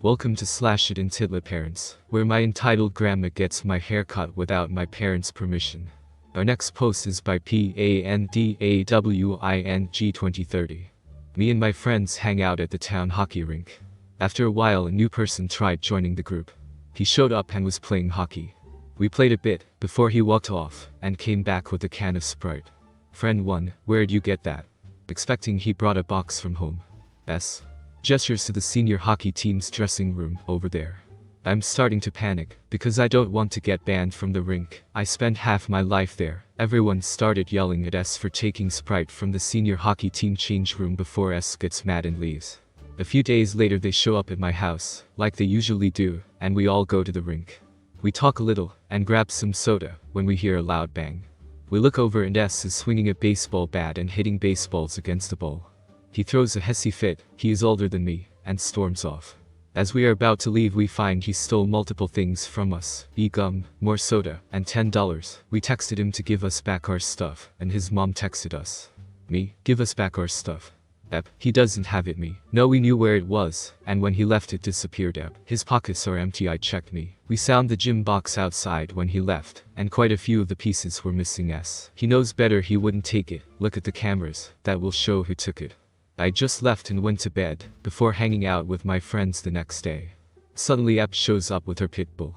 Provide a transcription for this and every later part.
Welcome to /@EntitledParents, where my entitled grandma gets my hair cut without my parents' permission. Our next post is by PANDAWING2030. Me and my friends hang out at the town hockey rink. After a while, a new person tried joining the group. He showed up and was playing hockey. We played a bit before he walked off and came back with a can of Sprite. Friend 1, where'd you get that? Expecting he brought a box from home. Gestures to the senior hockey team's dressing room over there. I'm starting to panic, because I don't want to get banned from the rink. I spent half my life there. Everyone started yelling at S for taking Sprite from the senior hockey team change room before S gets mad and leaves. A few days later they show up at my house, like they usually do, and we all go to the rink. We talk a little, and grab some soda, when we hear a loud bang. We look over and S is swinging a baseball bat and hitting baseballs against the ball. He throws a hissy fit, he is older than me, and storms off. As we are about to leave we find he stole multiple things from us, gum, more soda, and $10. We texted him to give us back our stuff, and his mom texted us. Me, give us back our stuff. He doesn't have it. Me, no, we knew where it was, and when he left it disappeared. His pockets are empty. I checked. Me, we found the gym box outside when he left, and quite a few of the pieces were missing. He knows better, he wouldn't take it. Look at the cameras, that will show who took it. I just left and went to bed, before hanging out with my friends the next day. Suddenly Ep shows up with her pit bull.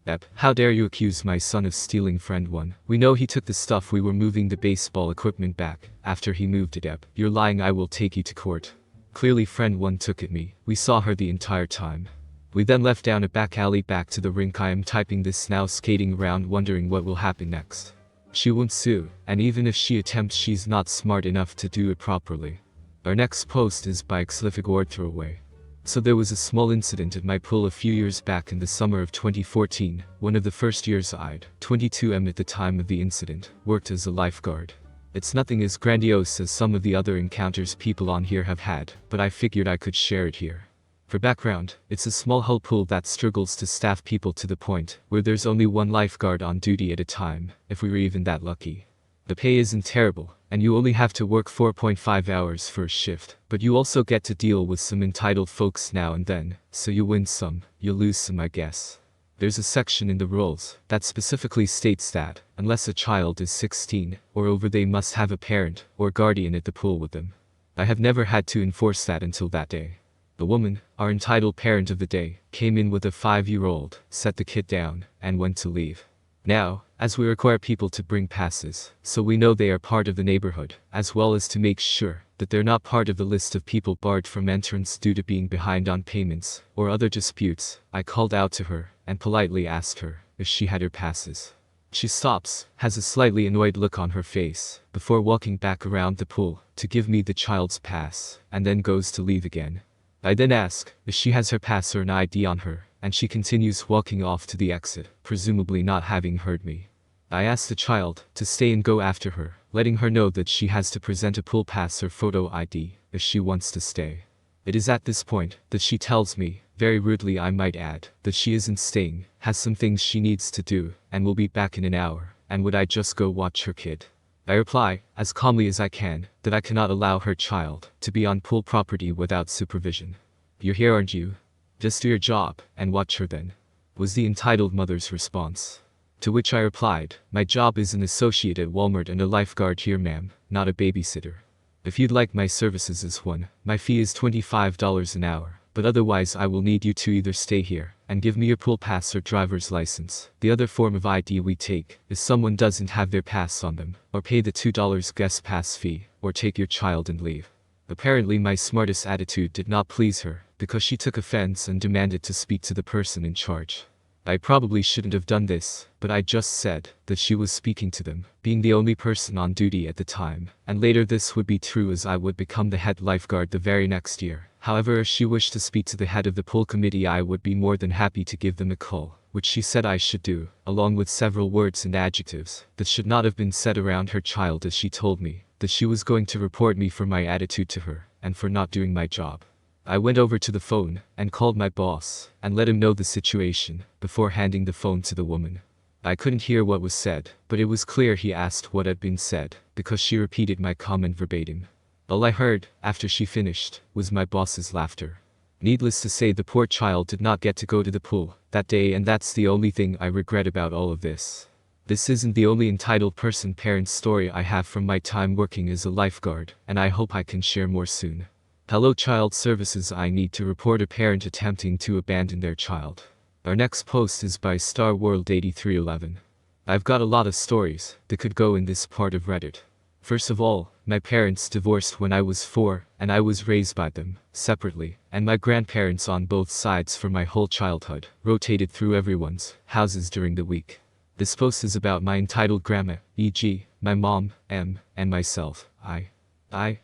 Ep, how dare you accuse my son of stealing? Friend 1, we know he took the stuff. We were moving the baseball equipment back, after he moved it. Ep, you're lying, I will take you to court. Clearly friend 1 took it. Me, we saw her the entire time. We then left down a back alley back to the rink. I am typing this now, skating around wondering what will happen next. She won't sue, and even if she attempts she's not smart enough to do it properly. Our next post is by lifeguard throwaway. So there was a small incident at my pool a few years back in the summer of 2014, one of the first years I'd, 22 at the time of the incident, worked as a lifeguard. It's nothing as grandiose as some of the other encounters people on here have had, but I figured I could share it here. For background, it's a small hull pool that struggles to staff people to the point where there's only one lifeguard on duty at a time, if we were even that lucky. The pay isn't terrible, and you only have to work 4.5 hours for a shift, but you also get to deal with some entitled folks now and then, so you win some, you lose some, I guess. There's a section in the rules that specifically states that, unless a child is 16 or over, they must have a parent or guardian at the pool with them. I have never had to enforce that until that day. The woman, our entitled parent of the day, came in with a 5-year-old, set the kid down, and went to leave. Now, as we require people to bring passes, so we know they are part of the neighborhood, as well as to make sure that they're not part of the list of people barred from entrance due to being behind on payments or other disputes, I called out to her and politely asked her if she had her passes. She stops, has a slightly annoyed look on her face, before walking back around the pool to give me the child's pass, and then goes to leave again. I then ask if she has her pass or an ID on her, and she continues walking off to the exit, presumably not having heard me. I ask the child to stay and go after her, letting her know that she has to present a pool pass or photo ID if she wants to stay. It is at this point that she tells me, very rudely I might add, that she isn't staying, has some things she needs to do, and will be back in an hour, and would I just go watch her kid? I reply, as calmly as I can, that I cannot allow her child to be on pool property without supervision. You're here, aren't you? Just do your job, and watch her then, was the entitled mother's response. To which I replied, my job is an associate at Walmart and a lifeguard here, ma'am, not a babysitter. If you'd like my services as one, my fee is $25 an hour, but otherwise I will need you to either stay here and give me your pool pass or driver's license. The other form of ID we take is someone doesn't have their pass on them, or pay the $2 guest pass fee, or take your child and leave. Apparently my smartest attitude did not please her, because she took offense and demanded to speak to the person in charge. I probably shouldn't have done this, but I just said that she was speaking to them, being the only person on duty at the time, and later this would be true as I would become the head lifeguard the very next year. However, if she wished to speak to the head of the pool committee I would be more than happy to give them a call, which she said I should do, along with several words and adjectives that should not have been said around her child, as she told me that she was going to report me for my attitude to her, and for not doing my job. I went over to the phone and called my boss and let him know the situation before handing the phone to the woman. I couldn't hear what was said, but it was clear he asked what had been said, because she repeated my comment verbatim. All I heard, after she finished, was my boss's laughter. Needless to say, the poor child did not get to go to the pool that day, and that's the only thing I regret about all of this. This isn't the only entitled person parent story I have from my time working as a lifeguard, and I hope I can share more soon. Hello Child Services, I need to report a parent attempting to abandon their child. Our next post is by Star World 8311. I've got a lot of stories that could go in this part of Reddit. First of all, my parents divorced when I was 4, and I was raised by them separately, and my grandparents on both sides for my whole childhood rotated through everyone's houses during the week. This post is about my entitled grandma, e.g., my mom, M, and myself, I,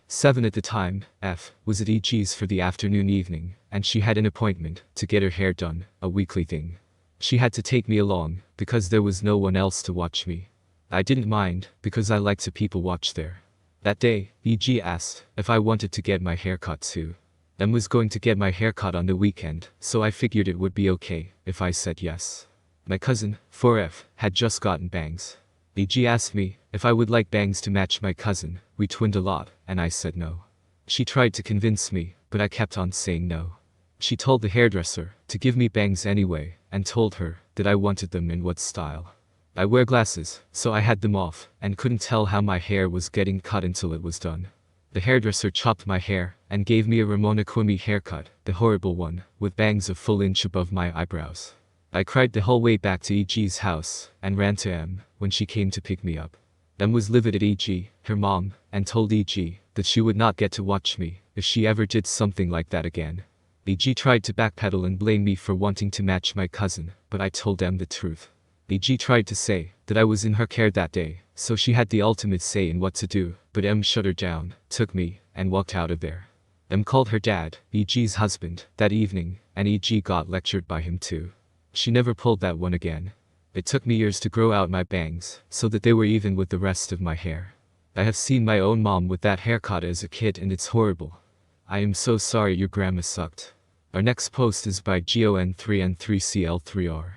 7 at the time, F, was at EG's for the afternoon evening, and she had an appointment to get her hair done, a weekly thing. She had to take me along, because there was no one else to watch me. I didn't mind, because I like to people watch there. That day, EG asked if I wanted to get my hair cut too. M was going to get my hair cut on the weekend, so I figured it would be okay if I said yes. My cousin, 4F, had just gotten bangs. EG asked me if I would like bangs to match my cousin. We twinned a lot, and I said no. She tried to convince me, but I kept on saying no. She told the hairdresser to give me bangs anyway, and told her that I wanted them in what style. I wear glasses, so I had them off, and couldn't tell how my hair was getting cut until it was done. The hairdresser chopped my hair, and gave me a Ramona Kwame haircut, the horrible one, with bangs a full inch above my eyebrows. I cried the whole way back to EG's house, and ran to M when she came to pick me up. M was livid at EG, her mom, and told EG that she would not get to watch me if she ever did something like that again. EG tried to backpedal and blame me for wanting to match my cousin, but I told M the truth. EG tried to say that I was in her care that day, so she had the ultimate say in what to do, but M shut her down, took me, and walked out of there. M called her dad, EG's husband, that evening, and EG got lectured by him too. She never pulled that one again. It took me years to grow out my bangs, so that they were even with the rest of my hair. I have seen my own mom with that haircut as a kid, and it's horrible. I am so sorry your grandma sucked. Our next post is by GON3N3CL3R.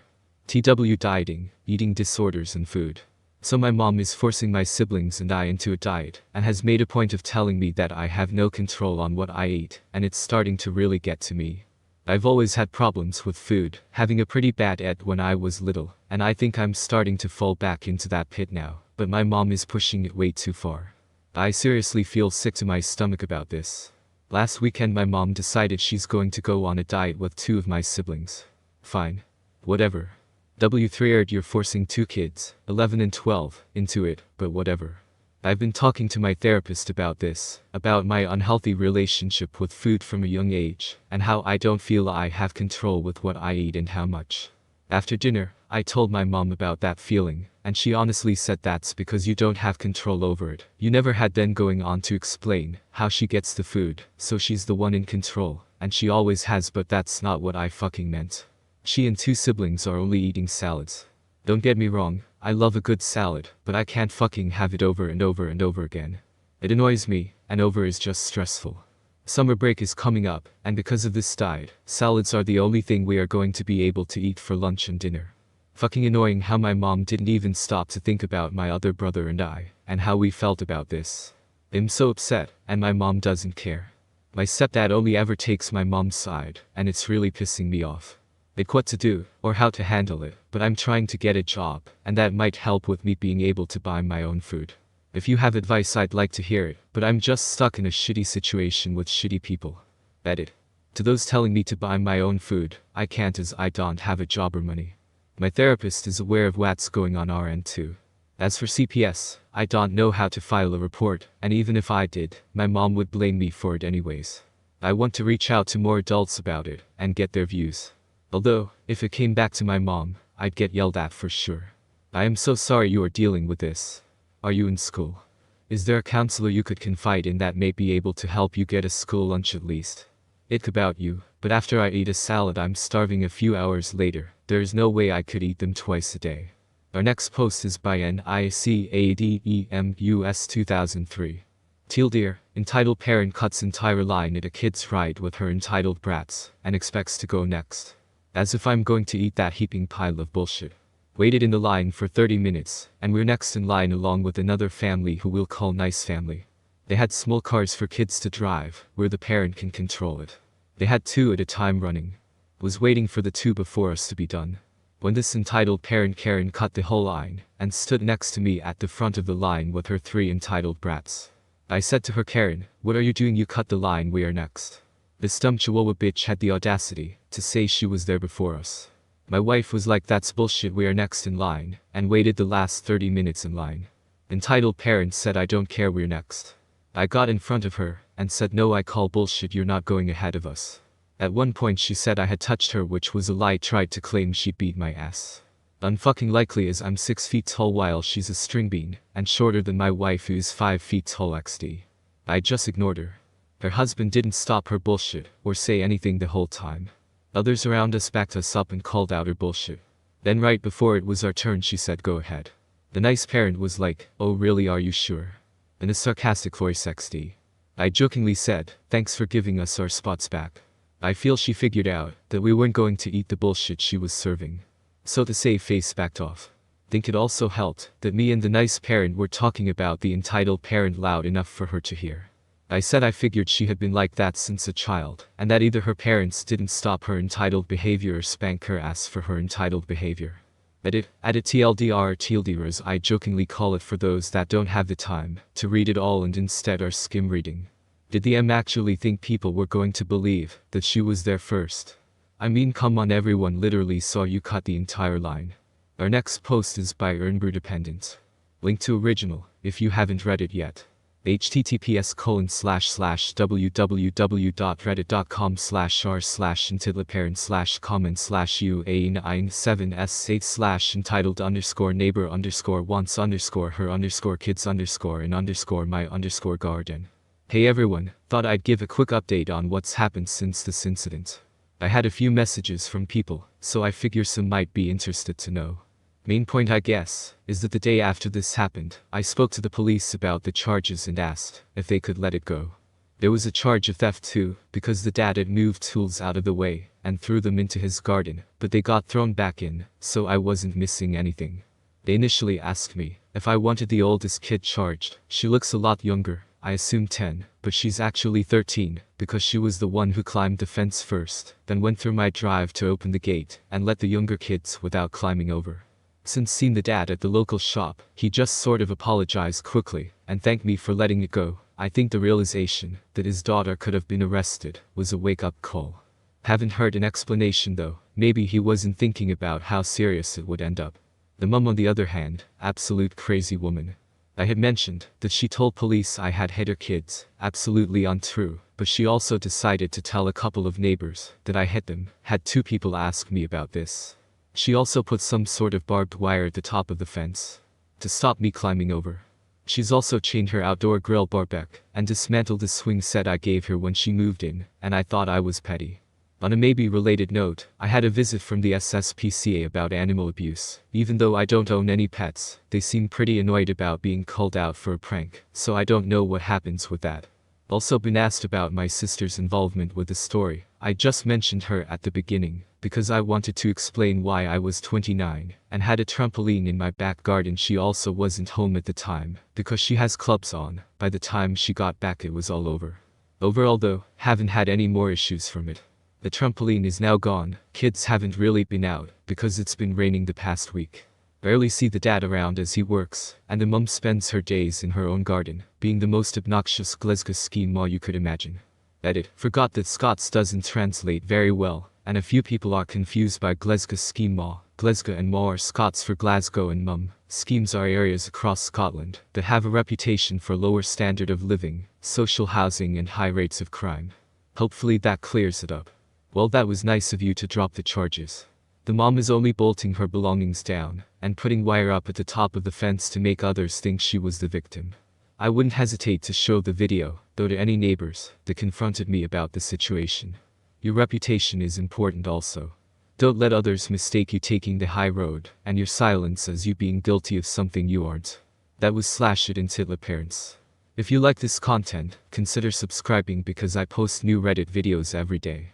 TW dieting, eating disorders and food. So my mom is forcing my siblings and I into a diet, and has made a point of telling me that I have no control on what I eat, and it's starting to really get to me. I've always had problems with food, having a pretty bad ed when I was little, and I think I'm starting to fall back into that pit now, but my mom is pushing it way too far. I seriously feel sick to my stomach about this. Last weekend my mom decided she's going to go on a diet with 2 of my siblings. Fine. Whatever. W3'd, you're forcing 2 kids, 11 and 12, into it, but whatever. I've been talking to my therapist about this, about my unhealthy relationship with food from a young age, and how I don't feel I have control with what I eat and how much. After dinner, I told my mom about that feeling, and she honestly said that's because you don't have control over it. You never had, then going on to explain how she gets the food, so she's the one in control, and she always has, but that's not what I fucking meant. She and 2 siblings are only eating salads. Don't get me wrong, I love a good salad, but I can't fucking have it over and over and over again. It annoys me, and over is just stressful. Summer break is coming up, and because of this diet, salads are the only thing we are going to be able to eat for lunch and dinner. Fucking annoying how my mom didn't even stop to think about my other brother and I, and how we felt about this. I'm so upset, and my mom doesn't care. My stepdad only ever takes my mom's side, and it's really pissing me off. Like what to do, or how to handle it, but I'm trying to get a job, and that might help with me being able to buy my own food. If you have advice, I'd like to hear it, but I'm just stuck in a shitty situation with shitty people. Edit. To those telling me to buy my own food, I can't as I don't have a job or money. My therapist is aware of what's going on our end too. As for CPS, I don't know how to file a report, and even if I did, my mom would blame me for it anyways. I want to reach out to more adults about it, and get their views. Although, if it came back to my mom, I'd get yelled at for sure. I am so sorry you are dealing with this. Are you in school? Is there a counselor you could confide in that may be able to help you get a school lunch at least? It's about you, but after I eat a salad I'm starving a few hours later. There is no way I could eat them twice a day. Our next post is by NICADEMUS 2003. Teal Deer, entitled parent cuts entire line at a kid's ride with her entitled brats, and expects to go next. As if I'm going to eat that heaping pile of bullshit. Waited in the line for 30 minutes, and we're next in line along with another family who we'll call Nice Family. They had small cars for kids to drive, where the parent can control it. They had 2 at a time running. Was waiting for the 2 before us to be done. When this entitled parent Karen cut the whole line and stood next to me at the front of the line with her 3 entitled brats. I said to her, Karen, what are you doing? You cut the line, we are next. This dumb chihuahua bitch had the audacity to say she was there before us. My wife was like, that's bullshit, we are next in line, and waited the last 30 minutes in line. Entitled parent said, I don't care, we're next. I got in front of her and said, no, I call bullshit, you're not going ahead of us. At one point she said I had touched her, which was a lie, tried to claim she beat my ass. Unfucking likely, as I'm 6 feet tall while she's a string bean and shorter than my wife who is 5 feet tall XD. I just ignored her. Her husband didn't stop her bullshit or say anything the whole time. Others around us backed us up and called out her bullshit. Then right before it was our turn she said, go ahead. The nice parent was like, oh really, are you sure? In a sarcastic voice XD. I jokingly said, thanks for giving us our spots back. I feel she figured out that we weren't going to eat the bullshit she was serving. So to save face backed off. Think it also helped that me and the nice parent were talking about the entitled parent loud enough for her to hear. I said I figured she had been like that since a child, and that either her parents didn't stop her entitled behavior or spank her ass for her entitled behavior. Added TLDR or TLDR as I jokingly call it for those that don't have the time to read it all and instead are skim reading. Did the M actually think people were going to believe that she was there first? I mean, come on, everyone literally saw you cut the entire line. Our next post is by Earnbrew Dependent. Link to original, if you haven't read it yet. https://www.reddit.com/r/entitled_neighbor_1s_her_kids_in_my_garden. Hey everyone, thought I'd give a quick update on what's happened since this incident. I had a few messages from people, so I figure some might be interested to know. Main point, I guess, is that the day after this happened, I spoke to the police about the charges and asked if they could let it go. There was a charge of theft too, because the dad had moved tools out of the way and threw them into his garden, but they got thrown back in, so I wasn't missing anything. They initially asked me if I wanted the oldest kid charged. She looks a lot younger, I assume 10, but she's actually 13, because she was the one who climbed the fence first, then went through my drive to open the gate and let the younger kids without climbing over. Since seeing the dad at the local shop, he just sort of apologized quickly and thanked me for letting it go. I think the realization that his daughter could have been arrested was a wake-up call. Haven't heard an explanation though, maybe he wasn't thinking about how serious it would end up. The mum on the other hand, absolute crazy woman. I had mentioned that she told police I had hit her kids, absolutely untrue, but she also decided to tell a couple of neighbors that I hit them. Had 2 people ask me about this. She also put some sort of barbed wire at the top of the fence to stop me climbing over. She's also chained her outdoor grill bar back and dismantled the swing set I gave her when she moved in, and I thought I was petty. On a maybe related note, I had a visit from the SSPCA about animal abuse. Even though I don't own any pets, they seem pretty annoyed about being called out for a prank, so I don't know what happens with that. Also been asked about my sister's involvement with the story. I just mentioned her at the beginning, because I wanted to explain why I was 29, and had a trampoline in my back garden. She also wasn't home at the time, because she has clubs on. By the time she got back it was all over. Overall though, haven't had any more issues from it. The trampoline is now gone, kids haven't really been out, because it's been raining the past week. Barely see the dad around as he works, and the mum spends her days in her own garden, being the most obnoxious Glasgow schema you could imagine. Forgot that Scots doesn't translate very well, and a few people are confused by Glasgow schema. Glasgow and Ma are Scots for Glasgow and mum. Schemes are areas across Scotland that have a reputation for lower standard of living, social housing and high rates of crime. Hopefully that clears it up. Well, that was nice of you to drop the charges. The mom is only bolting her belongings down and putting wire up at the top of the fence to make others think she was the victim. I wouldn't hesitate to show the video, though, to any neighbors that confronted me about the situation. Your reputation is important also. Don't let others mistake you taking the high road and your silence as you being guilty of something you aren't. That was /@EntitledParents. If you like this content, consider subscribing because I post new Reddit videos every day.